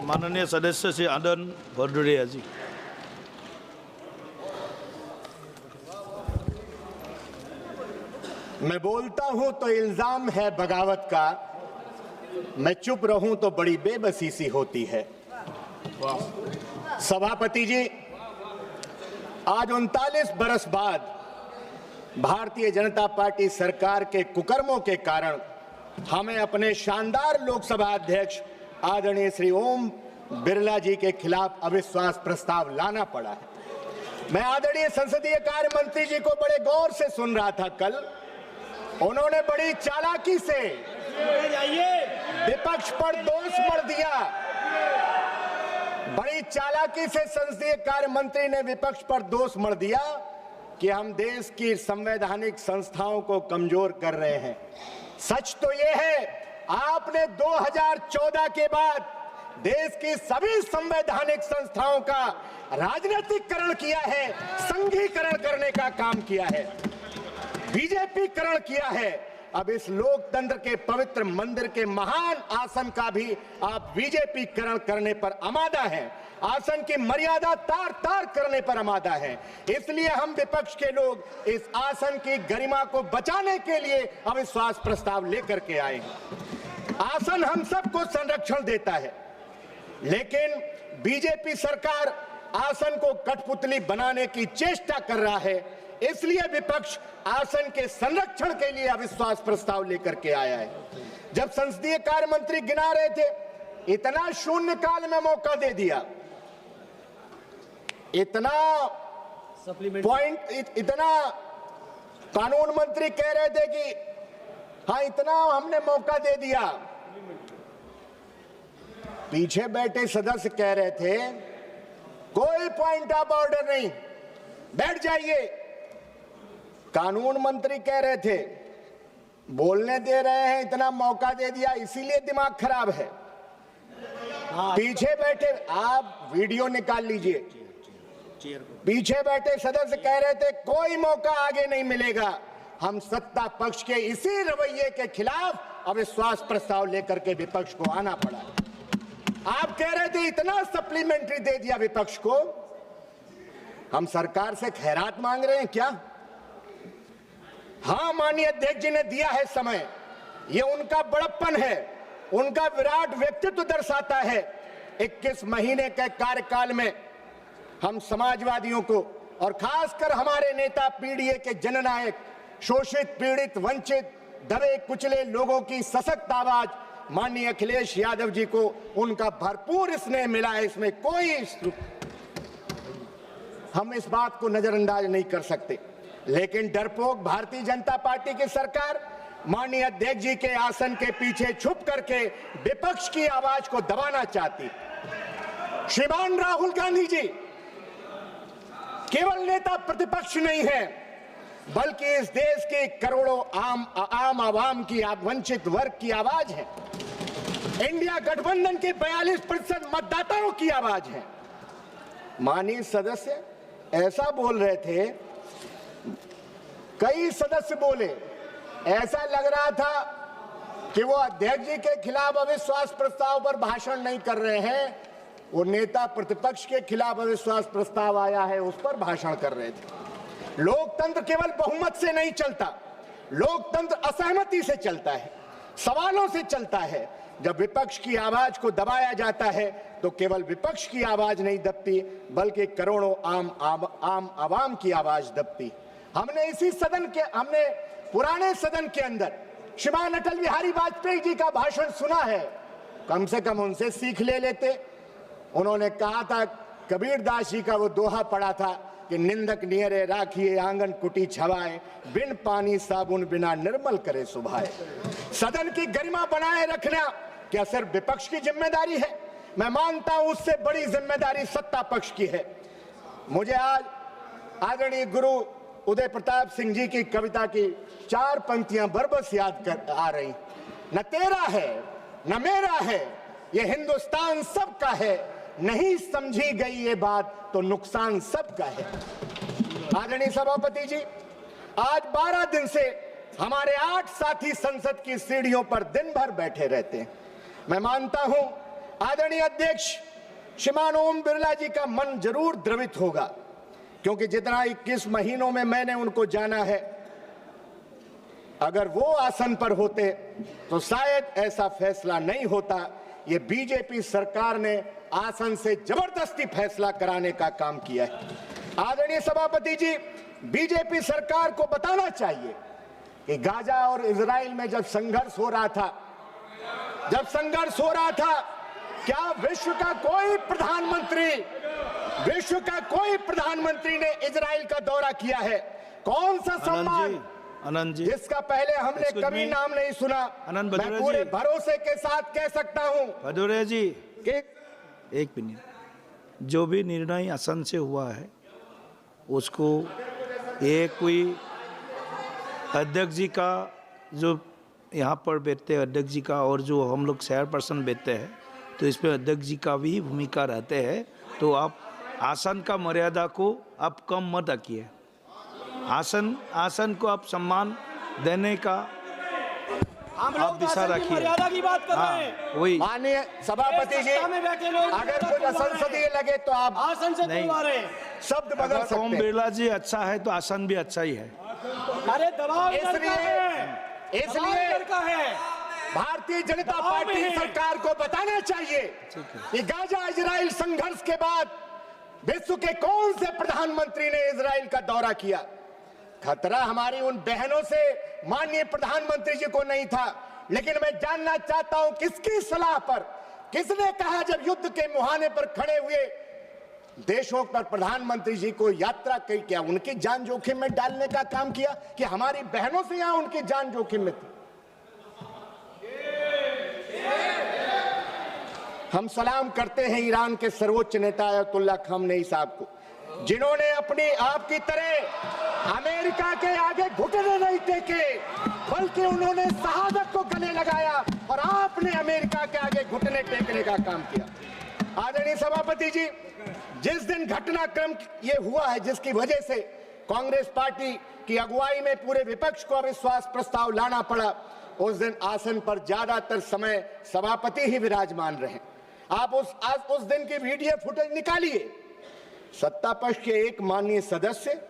माननीय सदस्य श्री आदन भदौरिया जी। मैं बोलता हूं तो इल्जाम है बगावत का, मैं चुप रहूं तो बड़ी बेबसी सी होती है। सभापति जी, आज 39 बरस बाद भारतीय जनता पार्टी सरकार के कुकर्मों के कारण हमें अपने शानदार लोकसभा अध्यक्ष आदरणीय श्री ओम बिरला जी के खिलाफ अविश्वास प्रस्ताव लाना पड़ा है। मैं आदरणीय संसदीय कार्य मंत्री जी को बड़े गौर से सुन रहा था कल। उन्होंने बड़ी चालाकी से विपक्ष पर दोष मढ़ दिया। बड़ी चालाकी से संसदीय कार्य मंत्री ने विपक्ष पर दोष मढ़ दिया कि हम देश की संवैधानिक संस्थाओं को कमजोर कर रहे हैं। सच तो यह है, आपने 2014 के बाद देश की सभी संवैधानिक संस्थाओं का राजनीतिकरण किया है, संघीकरण करने का काम किया है, बीजेपीकरण किया है। अब इस लोकतंत्र के पवित्र मंदिर के महान आसन का भी आप बीजेपीकरण करने पर आमादा हैं, आसन की मर्यादा तार तार करने पर आमादा है। इसलिए हम विपक्ष के लोग इस आसन की गरिमा को बचाने के लिए अविश्वास प्रस्ताव लेकर के आए हैं। आसन हम सबको संरक्षण देता है, लेकिन बीजेपी सरकार आसन को कठपुतली बनाने की चेष्टा कर रहा है। इसलिए विपक्ष आसन के संरक्षण के लिए अविश्वास प्रस्ताव लेकर के आया है। जब संसदीय कार्य मंत्री गिना रहे थे, इतना शून्य काल में मौका दे दिया, इतना पॉइंट, इतना कानून मंत्री कह रहे थे कि हाँ इतना हमने मौका दे दिया। पीछे बैठे सदस्य कह रहे थे कोई पॉइंट ऑफ ऑर्डर नहीं, बैठ जाइए। कानून मंत्री कह रहे थे बोलने दे रहे हैं, इतना मौका दे दिया इसीलिए दिमाग खराब है। पीछे बैठे, आप वीडियो निकाल लीजिए, पीछे बैठे सदस्य कह रहे थे कोई मौका आगे नहीं मिलेगा। हम सत्ता पक्ष के इसी रवैये के खिलाफ अविश्वास प्रस्ताव लेकर के विपक्ष को आना पड़ा। आप कह रहे थे इतना सप्लीमेंट्री दे दिया विपक्ष को, हम सरकार से खैरात मांग रहे हैं क्या? हाँ, माननीय अध्यक्ष जी ने दिया है समय, ये उनका बड़प्पन है, उनका विराट व्यक्तित्व दर्शाता है। 21 महीने के कार्यकाल में हम समाजवादियों को और खासकर हमारे नेता पीडीए के जननायक, शोषित, पीड़ित, वंचित, दबे कुचले लोगों की सशक्त आवाज माननीय अखिलेश यादव जी को उनका भरपूर स्नेह मिला है। इसमें कोई, हम इस बात को नजरअंदाज नहीं कर सकते। लेकिन डरपोक भारतीय जनता पार्टी की सरकार माननीय अध्यक्ष जी के आसन के पीछे छुप करके विपक्ष की आवाज को दबाना चाहती। श्रीमान राहुल गांधी जी केवल नेता प्रतिपक्ष नहीं है, बल्कि इस देश के करोड़ों आम आवाम की, वंचित वर्ग की आवाज है। इंडिया गठबंधन के 42% मतदाताओं की आवाज है। माननीय सदस्य ऐसा बोल रहे थे, कई सदस्य बोले, ऐसा लग रहा था कि वो अध्यक्ष जी के खिलाफ अविश्वास प्रस्ताव पर भाषण नहीं कर रहे हैं, वो नेता प्रतिपक्ष के खिलाफ अविश्वास प्रस्ताव आया है उस पर भाषण कर रहे थे। लोकतंत्र केवल बहुमत से नहीं चलता, लोकतंत्र असहमति से चलता है, सवालों से चलता है। जब विपक्ष की आवाज को दबाया जाता है तो केवल विपक्ष की आवाज नहीं दबती, बल्कि करोड़ों आम आवाम की आवाज दबती। हमने इसी सदन के, हमने पुराने सदन के अंदर श्रीमान अटल बिहारी वाजपेयी जी का भाषण सुना है, कम से कम उनसे सीख ले लेते। उन्होंने कहा था, कबीर दास जी का वो दोहा पढ़ा था कि निंदक नियरे राखिए आंगन कुटी छवाए, बिन पानी साबुन बिना निर्मल करे सुभाए। सदन की गरिमा बनाए रखना क्या सिर्फ विपक्ष की जिम्मेदारी है? मैं मानता हूं उससे बड़ी जिम्मेदारी सत्ता पक्ष की है। मुझे आज आदरणीय गुरु उदय प्रताप सिंह जी की कविता की 4 पंक्तियां बरबस याद आ रही। न तेरा है न मेरा है, ये हिंदुस्तान सबका है, नहीं समझी गई ये बात तो नुकसान सबका है। आदरणीय सभापति जी, आज 12 दिन से हमारे 8 साथी संसद की सीढ़ियों पर दिन भर बैठे रहते हैं। मैं मानता हूं आदरणीय अध्यक्ष श्रीमान ओम बिरला जी का मन जरूर द्रवित होगा, क्योंकि जितना 21 महीनों में मैंने उनको जाना है, अगर वो आसन पर होते तो शायद ऐसा फैसला नहीं होता। ये बीजेपी सरकार ने आसन से जबरदस्ती फैसला कराने का काम किया है। आदरणीय सभापति जी, बीजेपी सरकार को बताना चाहिए कि गाजा और इजराइल में जब संघर्ष हो रहा था, क्या विश्व का कोई प्रधानमंत्री ने इजराइल का दौरा किया है? कौन सा सम्मान आनंद जी, जिसका पहले हमने कभी नाम नहीं सुना? मैं पूरे भरोसे के साथ कह सकता हूं भदौरिया जी कि एक मिनट, जो भी निर्णय आसन से हुआ है उसको ये कोई अध्यक्ष जी का, जो यहाँ पर बैठते हैं अध्यक्ष जी का, और जो हम लोग शेयर पर्सन बैठते हैं, तो इसमें अध्यक्ष जी का भी भूमिका रहते हैं। तो आप आसन का मर्यादा को आप कम मत रखिए। आसन को आप सम्मान देने का आप दिशा रखिए। मर्यादा की बात कर रहे हैं। वही माननीय सभापति जी, अगर कुछ असंसदीय लगे तो आप आसन से नहीं। बुलवा रहे हैं। शब्द बदल अगर ओम सकते हैं। बिरला जी अच्छा है तो आसन भी अच्छा ही है। अरे दबाव इसलिए का है। भारतीय जनता पार्टी सरकार को बताना चाहिए कि गाजा इजराइल संघर्ष के बाद विश्व के कौन से प्रधानमंत्री ने इजराइल का दौरा किया? खतरा हमारी उन बहनों से माननीय प्रधानमंत्री जी को नहीं था, लेकिन मैं जानना चाहता हूं किसकी सलाह पर, किसने कहा जब युद्ध के मुहाने पर खड़े हुए देशों पर प्रधानमंत्री जी को यात्रा की? क्या उनकी जान जोखिम में डालने का काम किया कि हमारी बहनों से यहां उनकी जान जोखिम में थी? हम सलाम करते हैं ईरान के सर्वोच्च नेता अयतुल्ला खamenei साहब को, जिन्होंने अपनी आपकी तरह अमेरिका के आगे घुटने नहीं टेके, बल्कि उन्होंने शहादत को गले लगाया और आपने अमेरिका के आगे घुटने टेकने का काम किया। आदरणीय सभापति जी, जिस दिन घटनाक्रम ये हुआ है जिसकी वजह से कांग्रेस पार्टी की अगुवाई में पूरे विपक्ष को अविश्वास प्रस्ताव लाना पड़ा, उस दिन आसन पर ज्यादातर समय सभापति ही विराजमान रहे। आप उस दिन की वीडियो फुटेज निकालिए। सत्ता पक्ष के एक माननीय सदस्य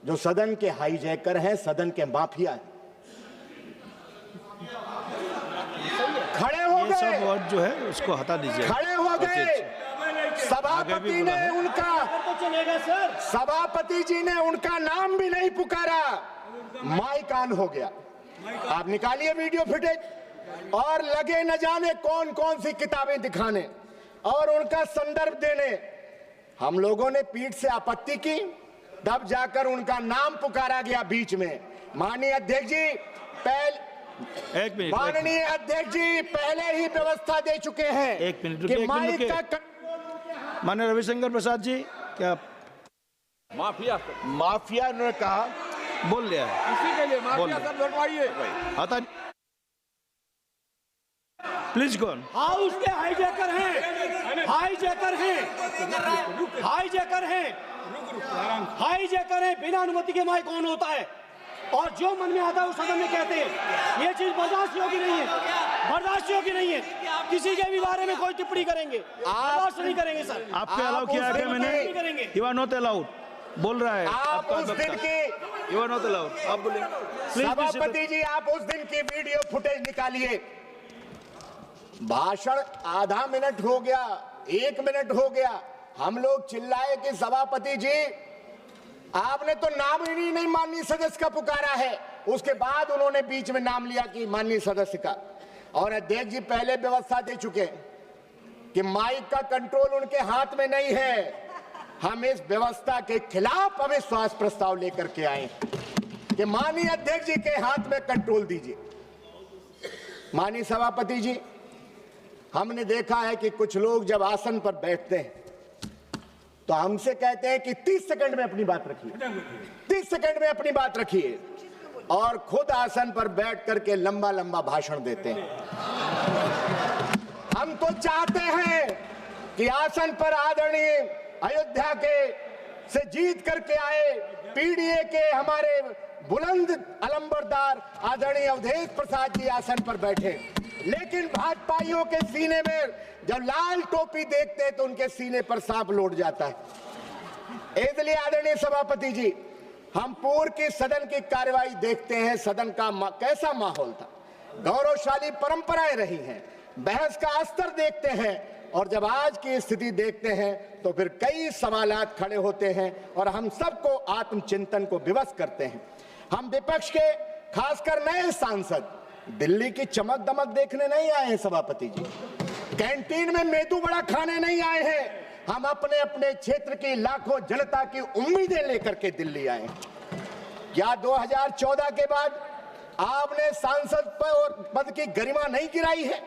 जो सदन के हाईजैकर हैं, सदन के माफिया हैं, खड़े हो गए। सब वर्ड जो है उसको हटा दीजिए। खड़े हो गए। सभापति ने उनका, सभापति जी ने उनका नाम भी नहीं पुकारा, माइक ऑन हो गया। आप निकालिए वीडियो फुटेज और लगे न जाने कौन कौन सी किताबें दिखाने और उनका संदर्भ देने। हम लोगों ने पीठ से आपत्ति की, तब जाकर उनका नाम पुकारा गया बीच में। माननीय अध्यक्ष जी एक मिनट, माननीय अध्यक्ष जी पहले ही व्यवस्था दे चुके हैं। एक मिनट कि रुकिए, माइक का माननीय रविशंकर प्रसाद जी, क्या माफिया ने कहा, बोल लिया है? इसी के लिए माफिया सब लौटवाइए। आता प्लीज कौन हाउस के हाईजैकर हैं, हाईजैकर हैं। बिना अनुमति के माइक ऑन होता है और जो मन में आता है उस सदन में कहते हैं। ये चीज बर्दाश्त योग्य नहीं है। किसी के भी बारे में कोई टिप्पणी करेंगे, बर्दाश्त नहीं करेंगे सर। आपके अलाउ किया है मैंने? यू आर नॉट अलाउड बोल रहा है। आप उस दिन की, यू आर नॉट अलाउड, आप बोलिए। सभापति जी आप उस दिन की वीडियो फुटेज निकालिए। भाषण आधा मिनट हो गया, 1 मिनट हो गया, हम लोग चिल्लाए कि सभापति जी आपने तो नाम ही नहीं माननीय सदस्य का पुकारा है। उसके बाद उन्होंने बीच में नाम लिया कि माननीय सदस्य का, और अध्यक्ष जी पहले व्यवस्था दे चुके कि माइक का कंट्रोल उनके हाथ में नहीं है। हम इस व्यवस्था के खिलाफ अविश्वास प्रस्ताव लेकर के आए कि माननीय अध्यक्ष जी के हाथ में कंट्रोल दीजिए। माननीय सभापति जी, हमने देखा है कि कुछ लोग जब आसन पर बैठते हैं तो हमसे कहते हैं कि 30 सेकंड में अपनी बात रखिए, 30 सेकंड में अपनी बात रखिए, और खुद आसन पर बैठ करके लंबा लंबा भाषण देते हैं। हम तो चाहते हैं कि आसन पर आदरणीय अयोध्या के से जीत करके आए पीडीए के हमारे बुलंद अलंबरदार आदरणीय अवधेश प्रसाद जी आसन पर बैठे, लेकिन भाजपाइयों के सीने में जब लाल टोपी देखते हैं तो उनके सीने पर सांप लौट जाता है। इसलिए आदरणीय सभापति जी, हम पूर्व की सदन की कार्यवाही देखते हैं, सदन का कैसा माहौल था, गौरवशाली परंपराएं रही हैं, बहस का स्तर देखते हैं, और जब आज की स्थिति देखते हैं तो फिर कई सवालात खड़े होते हैं और हम सबको आत्मचिंतन को विवश करते हैं। हम विपक्ष के खासकर नए सांसद दिल्ली की चमक दमक देखने नहीं आए हैं सभापति जी, कैंटीन में मेदू वड़ा खाने नहीं आए हैं। हम अपने अपने क्षेत्र की लाखों जनता की उम्मीदें लेकर के दिल्ली आए हैं। क्या 2014 के बाद आपने सांसद पद की गरिमा नहीं गिराई है?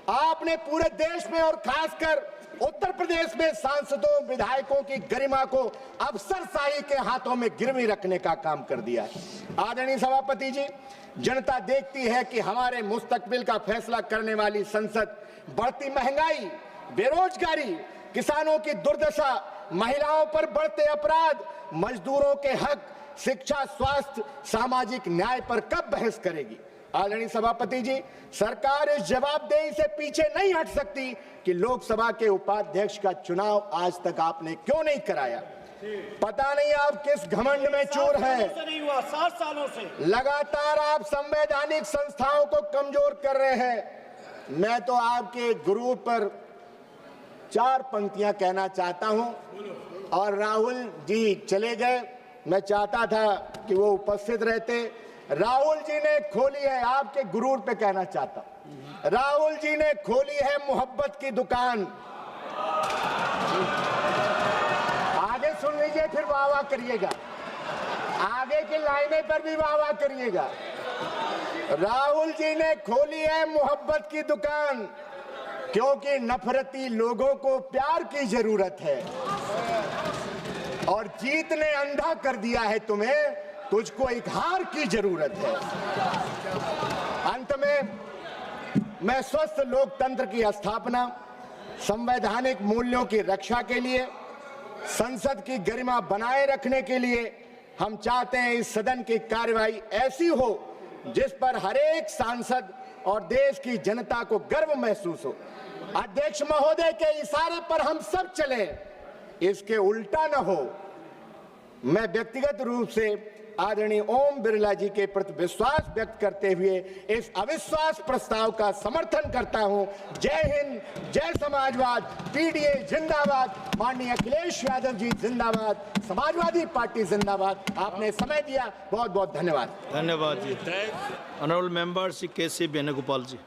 आपने पूरे देश में और खासकर उत्तर प्रदेश में सांसदों विधायकों की गरिमा को अफसरशाही के हाथों में गिरवी रखने का काम कर दिया है। आदरणीय सभापति जी, जनता देखती है कि हमारे मुस्तकबिल का फैसला करने वाली संसद बढ़ती महंगाई, बेरोजगारी, किसानों की दुर्दशा, महिलाओं पर बढ़ते अपराध, मजदूरों के हक, शिक्षा, स्वास्थ्य, सामाजिक न्याय पर कब बहस करेगी? आदरणीय सभापति जी, सरकार इस जवाबदेही से पीछे नहीं हट सकती कि लोकसभा के उपाध्यक्ष का चुनाव आज तक आपने क्यों नहीं कराया। पता नहीं आप किस घमंड में चूर हैं। नहीं हुआ 7 सालों से लगातार आप संवैधानिक संस्थाओं को कमजोर कर रहे हैं। मैं तो आपके गुरूर पर 4 पंक्तियां कहना चाहता हूं, और राहुल जी चले गए, मैं चाहता था कि वो उपस्थित रहते। राहुल जी ने खोली है, आपके गुरूर पे कहना चाहता हूं, राहुल जी ने खोली है मोहब्बत की दुकान। आगे सुन लीजिए, फिर वाह वाह करिएगा, आगे की लाइनें पर भी वाह वाह करिएगा। राहुल जी ने खोली है मोहब्बत की दुकान, क्योंकि नफरती लोगों को प्यार की जरूरत है, और जीत ने अंधा कर दिया है तुम्हें, तुझको एक हार की जरूरत है। अंत में मैं स्वस्थ लोकतंत्र की स्थापना, संवैधानिक मूल्यों की रक्षा के लिए, संसद की गरिमा बनाए रखने के लिए हम चाहते हैं इस सदन की कार्यवाही ऐसी हो जिस पर हर एक सांसद और देश की जनता को गर्व महसूस हो। अध्यक्ष महोदय के इशारे पर हम सब चले, इसके उल्टा न हो। मैं व्यक्तिगत रूप से आदरणीय ओम बिरला जी के प्रति विश्वास व्यक्त करते हुए इस अविश्वास प्रस्ताव का समर्थन करता हूं। जय हिंद, जय समाजवाद, पीडीए जिंदाबाद, माननीय अखिलेश यादव जी जिंदाबाद, समाजवादी पार्टी जिंदाबाद। आपने समय दिया, बहुत बहुत धन्यवाद। धन्यवाद जी। ऑनरेबल मेंबर श्री के सी वेणुगोपाल जी।